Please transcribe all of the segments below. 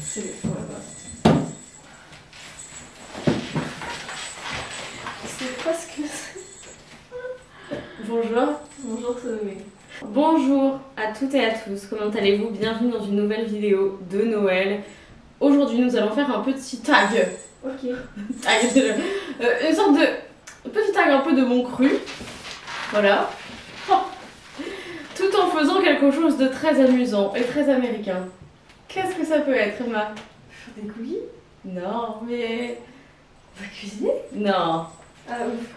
C'est les faux là-bas. C'est quoi ce que c'est? Bonjour. Bonjour Salomé. Bonjour à toutes et à tous, comment allez-vous? Bienvenue dans une nouvelle vidéo de Noël. Aujourd'hui nous allons faire un petit tag. Ok. Tag, une sorte de petit tag un peu de mon cru. Voilà. Oh. Tout en faisant quelque chose de très amusant et très américain. Qu'est-ce que ça peut être, Emma? Faire des coulis? Non, mais... On va cuisiner? Non. Ah ouf.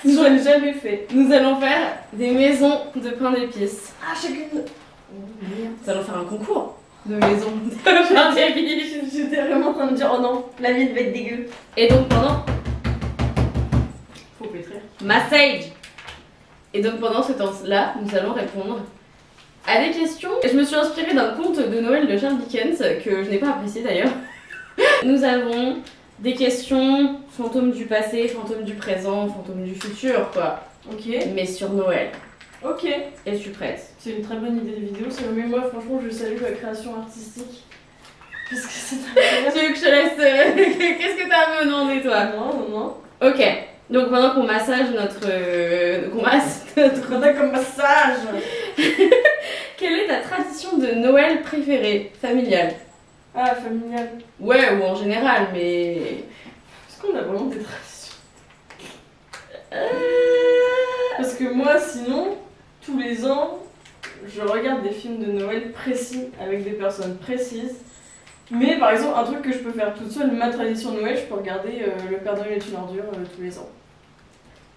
Je n'ai jamais fait. Nous allons faire des maisons de pain d'épices. Ah, chacune. Nous allons faire un concours de maisons de pain d'épices. J'étais vraiment en train de dire, oh non, la vie va être dégueu. Et donc pendant... Faut pétrir. Massage. Et donc pendant ce temps-là, nous allons répondre à des questions. Je me suis inspirée d'un conte de Noël de Charles Dickens, que je n'ai pas apprécié d'ailleurs. Nous avons des questions fantômes du passé, fantômes du présent, fantômes du futur, quoi. Ok. Mais sur Noël. Ok. Es-tu prête? C'est une très bonne idée de vidéo, mais moi franchement je salue la création artistique. Parce que c'est incroyable. Tu veux que je te laisse... Qu'est-ce que t'as à me demander toi? Non. Ok. Donc pendant qu'on massage notre... qu'on masse notre... comme massage. Quelle est ta tradition de Noël préférée? Familiale? Ah, familiale. Ouais, ou en général, mais... Est-ce qu'on a vraiment des traditions? Parce que moi, sinon, tous les ans, je regarde des films de Noël précis, avec des personnes précises. Mais par exemple, un truc que je peux faire toute seule, ma tradition de Noël, je peux regarder Le Père Noël est une ordure tous les ans.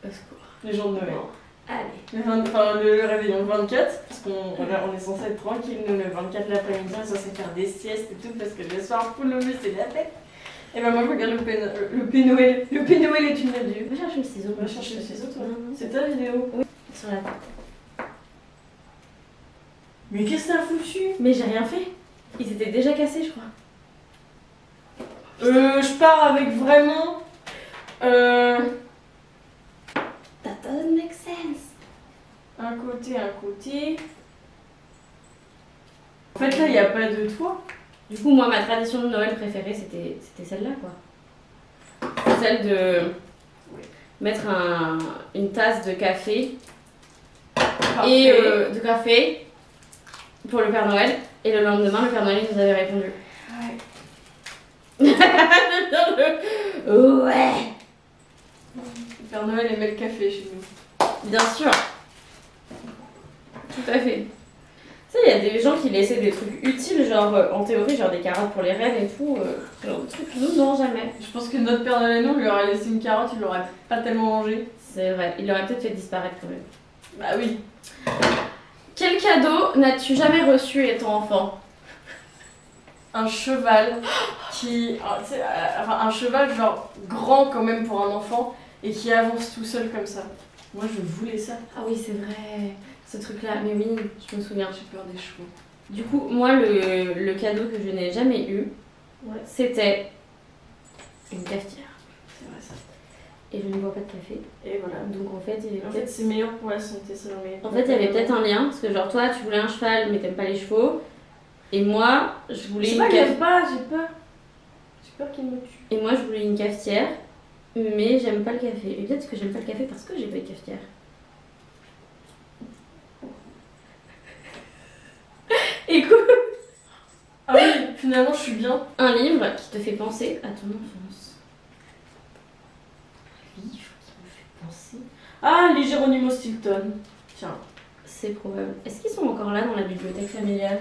Au secours. Les jours de Noël. Bon. Allez. Le réveillon le 24, parce qu'on est censé être tranquille, nous le 24 l'après-midi, on est censé faire des siestes et tout, parce que le soir, pour le mieux, c'est la fête. Et ben moi je regarde le Père Noël. Le Père Noël est une ordure. Va chercher le ciseau. Va chercher le ciseau, toi. C'est ta vidéo. Oui. Sur la table. Mais qu'est-ce que t'as foutu? Mais j'ai rien fait. Ils étaient déjà cassés, je crois. Je pars avec vraiment... That doesn't make sense. Un côté. En fait là il n'y a pas de toit. Du coup moi ma tradition de Noël préférée c'était celle-là quoi. Celle de mettre une tasse de café. Parfait. Et de café pour le Père Noël. Et le lendemain le Père Noël nous avait répondu. Ouais. Ouais. Le Père Noël aimait le café chez nous. Bien sûr. Tout à fait. Tu sais, il y a des gens qui laissaient des trucs utiles, genre en théorie, genre des carottes pour les reines et tout. Genre de trucs. Nous, non, jamais. Je pense que notre Père Noël, non, lui aurait laissé une carotte, il l'aurait pas tellement mangé. C'est vrai. Il l'aurait peut-être fait disparaître quand même. Bah oui. Quel cadeau n'as-tu jamais reçu étant enfant? Un cheval qui... Enfin, un cheval genre grand quand même pour un enfant et qui avance tout seul comme ça. Moi je voulais ça. Ah oui c'est vrai, ce truc là, mais oui, je me souviens. J'ai peur des chevaux. Du coup, moi le cadeau que je n'ai jamais eu, c'était une cafetière. C'est vrai ça. Et je ne bois pas de café. Et voilà, donc en fait il y avait peut-être... c'est meilleur pour la santé, c'est meilleur. En fait il y avait peut-être un lien, parce que genre toi tu voulais un cheval mais t'aimes pas les chevaux. Et moi, je voulais une cafetière. J'ai peur. J'ai peur qu'il me tue. Et moi, je voulais une cafetière, mais j'aime pas le café. Et peut-être que j'aime pas le café parce que j'ai pas de cafetière. Écoute. Ah oui, finalement, je suis bien. Un livre qui te fait penser à ton enfance. Un livre qui me fait penser... Ah, les Geronimo Stilton. Tiens. C'est probable. Est-ce qu'ils sont encore là dans la bibliothèque familiale?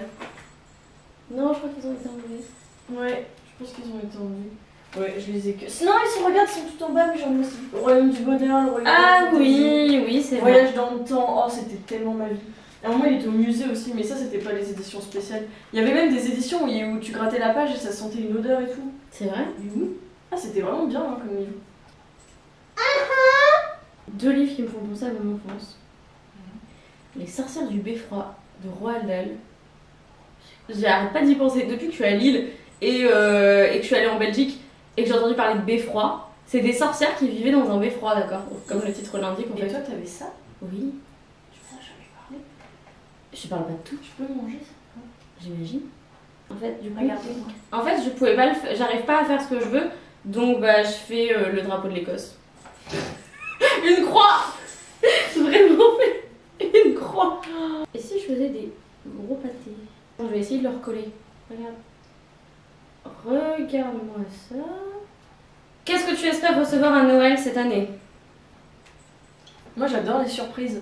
Non, je crois qu'ils ont été enlevés. Ouais, je pense qu'ils ont été enlevés. Ouais, je les ai que... Non, regarde, ils sont tout en bas, mais j'en ai aussi. Le Royaume du Bonheur, le Royaume Ah oui, c'est vrai. Voyage dans le temps, oh c'était tellement ma vie. À un moment il était au musée aussi, mais ça c'était pas les éditions spéciales. Il y avait même des éditions où tu grattais la page et ça sentait une odeur et tout. C'est vrai? Oui. Ah c'était vraiment bien hein, comme livre. Deux livres qui me font penser à mon enfance. Les sorcières du beffroi de Roald Dahl. J'arrête pas d'y penser depuis que je suis à Lille et que je suis allée en Belgique et que j'ai entendu parler de beffroi. C'est des sorcières qui vivaient dans un beffroi, d'accord? Comme le titre l'indique en fait. Et toi t'avais ça? Oui. ça, j'avais parlé. Je parle pas de tout, Tu peux manger ça? j'imagine. En fait, du coup, Regardez-moi. en fait, je pouvais pas j'arrive pas à faire ce que je veux, donc bah je fais le drapeau de l'Écosse. Une croix. J'ai vraiment fait une croix. Et si je faisais des gros pâtés? Bon, je vais essayer de le recoller. Regarde. Regarde-moi ça. Qu'est-ce que tu espères recevoir à Noël cette année? Moi j'adore les surprises.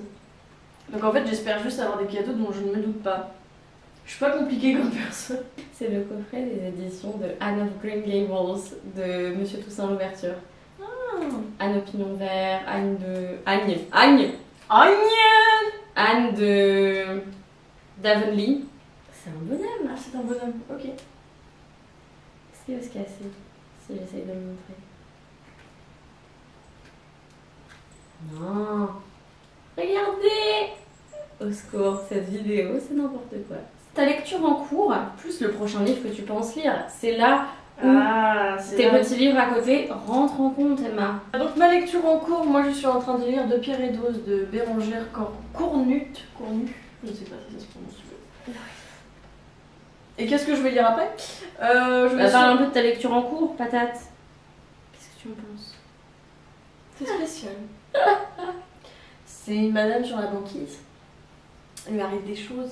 Donc en fait j'espère juste avoir des cadeaux dont je ne me doute pas. Je suis pas compliquée comme personne. C'est le coffret des éditions de Anne of Green Gables de Monsieur Toussaint Louverture. Anne au pignon vert, Anne de... Agne Anne de... d'Avonlea. C'est un bonhomme. Ah c'est un bonhomme, ok. Est-ce qu'il va se casser si j'essaye de le montrer? Non. Regardez. Au secours, cette vidéo, c'est n'importe quoi. Ta lecture en cours, plus le prochain livre que tu penses lire, c'est là où tes petits livres à côté rentrent en compte, Emma. Donc ma lecture en cours, moi je suis en train de lire De Pierre et d'Ose de Bérangère Cournut. Je ne sais pas si ça se prononce. Et qu'est-ce que je vais lire après? Parle un peu de ta lecture en cours, patate. Qu'est-ce que tu en penses? C'est spécial. C'est une madame sur la banquise. Il lui arrive des choses.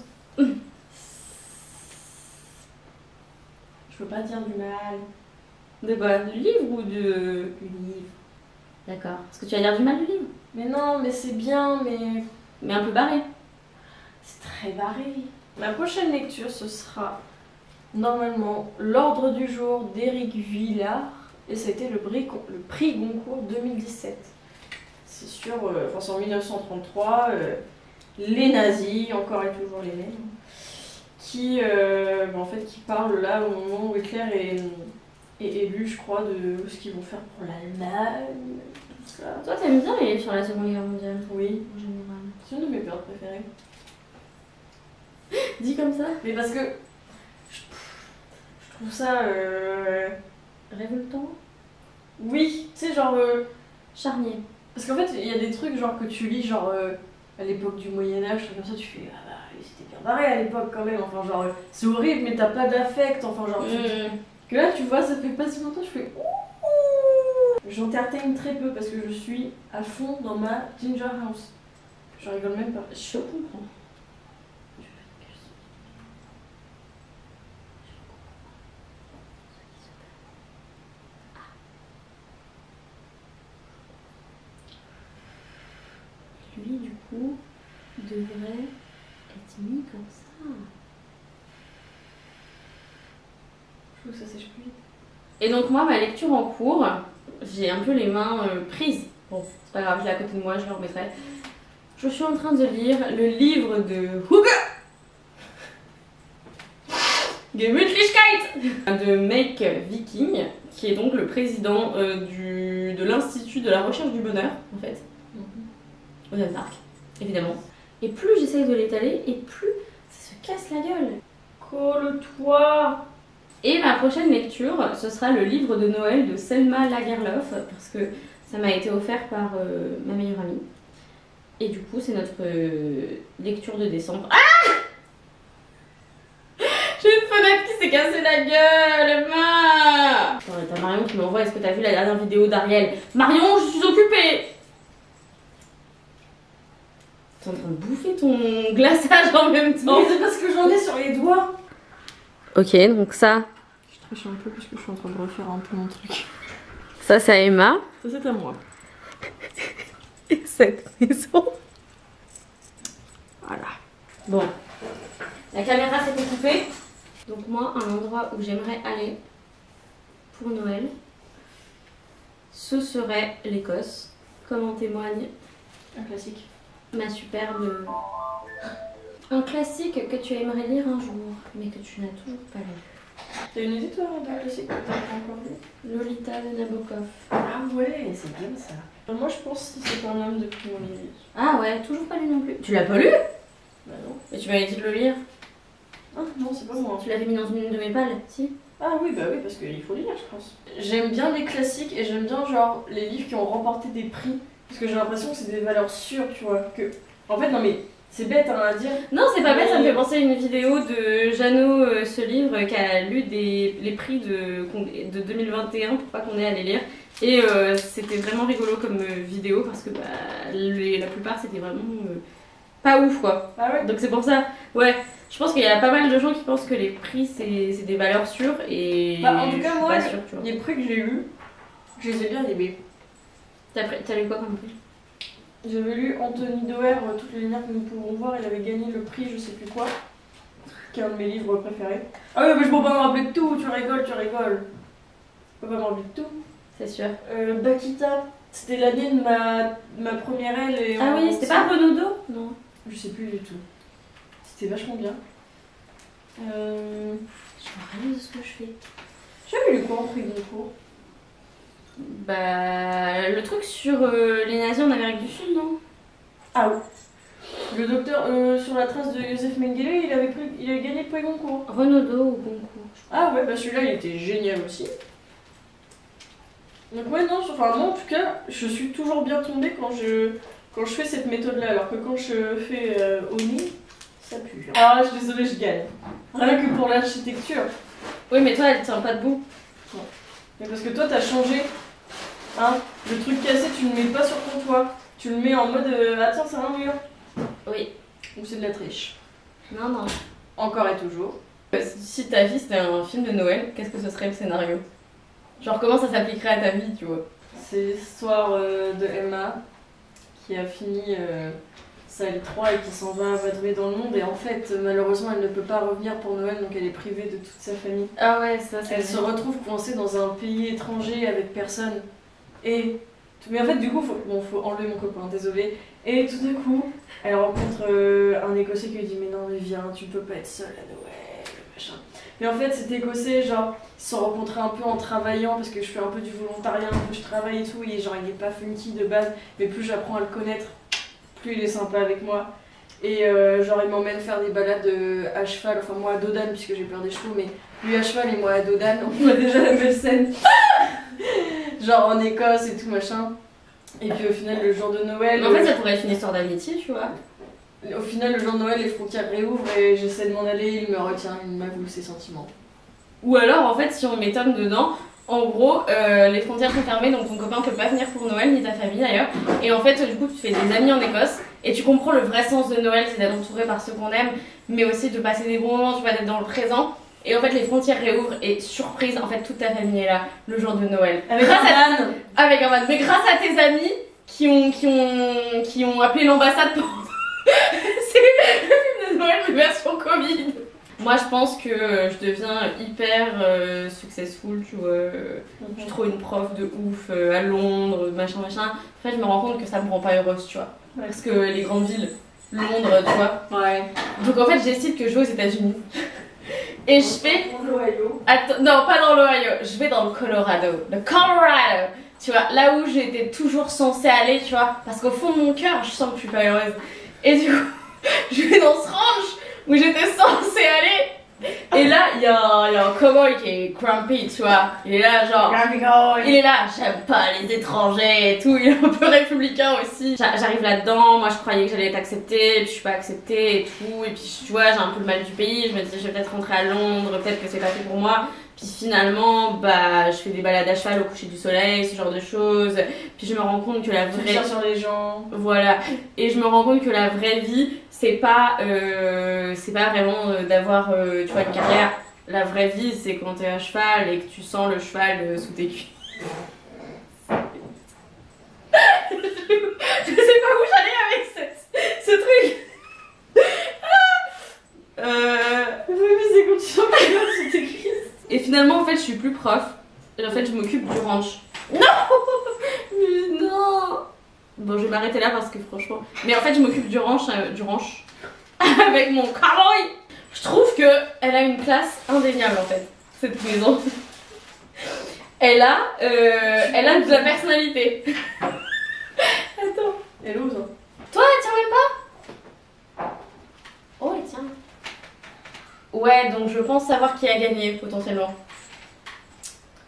Je peux pas dire du mal. De quoi? Du livre ou du livre? D'accord. Est-ce que tu vas dire du mal du livre? Mais non, mais c'est bien, mais... Mais un peu barré. C'est très barré. Ma prochaine lecture, ce sera normalement L'Ordre du jour d'Éric Villard. Et c'était le prix Goncourt 2017. C'est sur... Enfin, c'est en 1933. Les nazis, encore et toujours les mêmes. Qui, en fait, qui parlent là au moment où Hitler est élu, je crois, de ce qu'ils vont faire pour l'Allemagne, tout ça. Toi, t'aimes bien les livres sur la Seconde Guerre mondiale? Oui, En général. c'est une de mes périodes préférées. Dit comme ça? Mais parce que je trouve ça... Révoltant? Oui, tu sais, genre... Charnier. Parce qu'en fait, il y a des trucs genre que tu lis, genre à l'époque du Moyen-Âge, comme ça, tu fais... Ah bah, c'était bien barré à l'époque quand même, enfin genre... C'est horrible, mais t'as pas d'affect, enfin genre... Que là, tu vois, ça fait pas si longtemps, je fais... J'entertaine très peu parce que je suis à fond dans ma Ginger House. Je rigole même pas. Je comprends. Lui, du coup, devrait être mis comme ça. Je trouve que ça sèche plus vite. Et donc moi, ma lecture en cours, j'ai un peu les mains prises. Bon, c'est pas grave, je l'ai à côté de moi, je le remettrai. Je suis en train de lire le livre de Hugo Gemütlichkeit de Make Viking, qui est donc le président de l'Institut de la recherche du bonheur, en fait, au Danemark, évidemment. Et plus j'essaye de l'étaler, et plus ça se casse la gueule. Colle-toi. Et ma prochaine lecture, ce sera le livre de Noël de Selma Lagerlöf, parce que ça m'a été offert par ma meilleure amie. Et du coup, c'est notre lecture de décembre. Ah! J'ai une fenêtre qui s'est cassée la gueule, Emma! Attends, t'as Marion qui m'envoie, est-ce que t'as vu la dernière vidéo d'Ariel? Marion, je suis occupée! T'es en train de bouffer ton glaçage en même temps. Mais c'est parce que j'en ai sur les doigts. Ok, donc ça... Je triche un peu puisque je suis en train de refaire un peu mon truc. Ça, c'est à Emma. Ça, c'est à moi. Et cette maison. Voilà. Bon. La caméra s'est coupée. Donc moi, un endroit où j'aimerais aller pour Noël, ce serait l'Écosse. Comme en témoigne Un classique. ma superbe... Un classique que tu aimerais lire un jour, mais que tu n'as toujours pas lu. T'as une idée toi d'un classique que t'as pas encore lu? Lolita de Nabokov. Ah ouais, c'est bien ça. Moi je pense que c'est un homme de Primo Levi. Ah ouais, toujours pas lu non plus. Tu l'as pas lu? Bah non. Mais tu m'avais dit de le lire. Ah non, c'est pas moi. Tu l'avais mis dans une de mes palles, si? Ah oui, bah oui, parce qu'il faut lire, je pense. J'aime bien les classiques et j'aime bien genre les livres qui ont remporté des prix. Parce que j'ai l'impression que c'est des valeurs sûres, tu vois. Que... En fait, non mais C'est bête hein, à dire. Non, c'est pas bête, ça me fait penser à une vidéo de Jeannot ce livre qui a lu les prix de 2021 pour pas qu'on ait à les lire. Et c'était vraiment rigolo comme vidéo parce que la plupart c'était vraiment pas ouf quoi. Ah ouais. Donc c'est pour ça, ouais, je pense qu'il y a pas mal de gens qui pensent que les prix c'est des valeurs sûres et en tout cas, moi, pas sûre, tu vois. Les prix que j'ai eus, je les ai bien aimés. T'as lu quoi comme prix? J'avais lu Anthony Doerr, Toutes les lumières que nous pouvons voir, il avait gagné le prix je sais plus quoi, qui est un de mes livres préférés. Ah oui mais je peux pas me rappeler de tout, tu rigoles. Je peux pas me rappeler de tout. C'est sûr. Bakita, c'était l'année de ma première aile et ah oui, c'était pas Renaudot? Non. Je sais plus du tout. C'était vachement bien. Je me rappelle de ce que je fais. J'avais lu quoi en prix Goncourt? Bah, le truc sur les nazis en Amérique du Sud, non? Ah oui. Le docteur sur la trace de Joseph Mengele, il avait gagné le prix Goncourt. Renaudot ou Goncourt? Ah ouais, bah celui-là il était génial aussi. Donc ouais non, enfin moi en tout cas, je suis toujours bien tombée quand je fais cette méthode-là, alors que quand je fais Oni, ça pue. Ah je suis désolée, je gagne. Rien que pour l'architecture. Oui mais toi elle tient pas debout. Non. Mais parce que toi t'as changé. Hein, le truc cassé, tu le mets pas sur ton toit. Tu le mets en mode attends, c'est un mur. Oui. Ou c'est de la triche. Non, non. Encore et toujours. Si ta vie c'était un film de Noël, qu'est-ce que ce serait le scénario? Genre comment ça s'appliquerait à ta vie, tu vois? C'est l'histoire de Emma qui a fini sa L3 et qui s'en va vadrouiller dans le monde. Et en fait, malheureusement, elle ne peut pas revenir pour Noël, donc elle est privée de toute sa famille. Ah ouais, ça c'est. Elle se retrouve coincée dans un pays étranger avec personne. Mais en fait, du coup, faut enlever mon copain, désolé. Et tout d'un coup, elle rencontre un Écossais qui lui dit mais non, mais viens, tu peux pas être seule à Noël, machin. Mais en fait, cet Écossais, genre, ils se sont rencontrés un peu en travaillant parce que je fais un peu du volontariat, un peu je travaille et tout. Et genre, il est pas funky de base, mais plus j'apprends à le connaître, plus il est sympa avec moi. Et genre, il m'emmène faire des balades à cheval, enfin moi à dos d'âne puisque j'ai peur des chevaux, mais lui à cheval et moi à dos d'âne, on voit déjà la belle scène. Genre en Écosse et tout machin. Et puis au final, le jour de Noël. Mais en fait, ça pourrait être une histoire d'amitié, tu vois. Au final, le jour de Noël, les frontières réouvrent et j'essaie de m'en aller, il me retient, il m'avoue ses sentiments. Ou alors, en fait, si on met Tom dedans, en gros, les frontières sont fermées, donc ton copain peut pas venir pour Noël, ni ta famille d'ailleurs. Et en fait, du coup, tu fais des amis en Écosse et tu comprends le vrai sens de Noël, c'est d'être entouré par ceux qu'on aime, mais aussi de passer des bons moments, tu vois, d'être dans le présent. Et en fait, les frontières réouvrent et surprise, en fait, toute ta famille est là le jour de Noël. Avec un van. Avec un van. Mais grâce à tes amis qui ont appelé l'ambassade pour. C'est le film de Noël de version Covid. Moi, je pense que je deviens hyper successful, tu vois. Je trouve une prof de ouf à Londres, machin. En fait, je me rends compte que ça me rend pas heureuse, tu vois. Parce que les grandes villes, Londres, tu vois. Ouais. Donc en fait, je décide que je vais aux États-Unis. Et je fais. Dans l'Ohio. Non, pas dans l'Ohio, je vais dans le Colorado. Le Colorado! Tu vois, là où j'étais toujours censée aller, tu vois. Parce qu'au fond de mon cœur, je sens que je suis pas heureuse. Et du coup, je vais dans ce ranch où j'étais censée aller. Et là, il y a un cowboy qui est grumpy, tu vois. Il est là, genre. Il est là, j'aime pas les étrangers et tout. Il est un peu républicain aussi. J'arrive là-dedans, moi je croyais que j'allais être acceptée, et puis je suis pas acceptée et tout. Et puis tu vois, j'ai un peu le mal du pays. Je me disais, je vais peut-être rentrer à Londres, peut-être que c'est pas fait pour moi. Puis finalement, bah, je fais des balades à cheval au coucher du soleil, ce genre de choses. Puis je me rends compte que la vraie. Tu tires sur les gens. Voilà. Et je me rends compte que la vraie vie, c'est pas vraiment d'avoir, tu vois, une carrière. La vraie vie, c'est quand t'es à cheval et que tu sens le cheval sous tes cuisses. Je sais pas où j'allais avec ce truc. Oui, mais c'est quand tu sens le cheval sous tes cuisses. Et finalement, en fait, je suis plus prof. Et en fait, je m'occupe du ranch. Non. Mais non. Bon, je vais m'arrêter là parce que franchement. Mais en fait, je m'occupe du ranch avec mon cowboy. Je trouve que elle a une classe indéniable en fait, cette maison. Elle a de la personnalité. Attends. Elle ose, hein. Toi, elle tient même pas? Oh, elle tient. Ouais, donc je pense savoir qui a gagné potentiellement.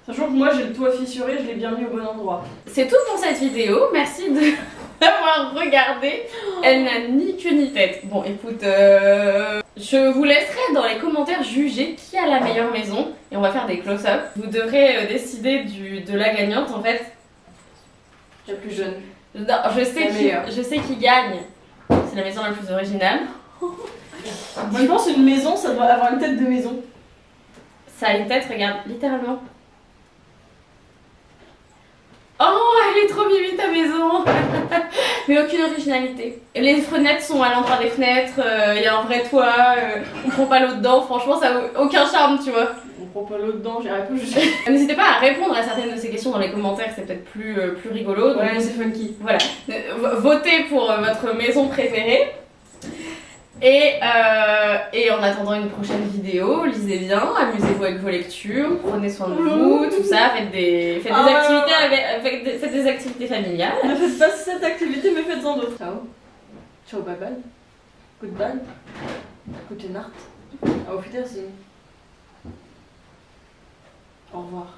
Sachant que moi j'ai le toit fissuré, je l'ai bien mis au bon endroit. C'est tout pour cette vidéo. Merci de d'avoir regardé. Elle n'a ni queue ni tête. Bon, écoute, je vous laisserai dans les commentaires juger qui a la meilleure maison et on va faire des close-up. Vous devrez décider de la gagnante en fait. La plus jeune. Non, je sais qui gagne. C'est la maison la plus originale. Moi je pense qu'une maison ça doit avoir une tête de maison. Ça a une tête, regarde, littéralement. Oh, elle est trop mimi ta maison. Mais aucune originalité. Les fenêtres sont à l'endroit des fenêtres, il y a un vrai toit, on prend pas l'eau dedans, franchement ça n'a aucun charme tu vois. On prend pas l'eau dedans, j'ai répondu juste. N'hésitez pas à répondre à certaines de ces questions dans les commentaires, c'est peut-être plus rigolo. Donc, ouais, c'est funky. Voilà, votez pour votre maison préférée. Et en attendant une prochaine vidéo, lisez bien, amusez-vous avec vos lectures, prenez soin de vous, tout ça, faites des activités familiales. Ne faites pas cette activité, mais faites-en d'autres. Ciao. Ciao, bye bye. Goodbye. Gute Nacht. Auf Wiedersehen. Au revoir.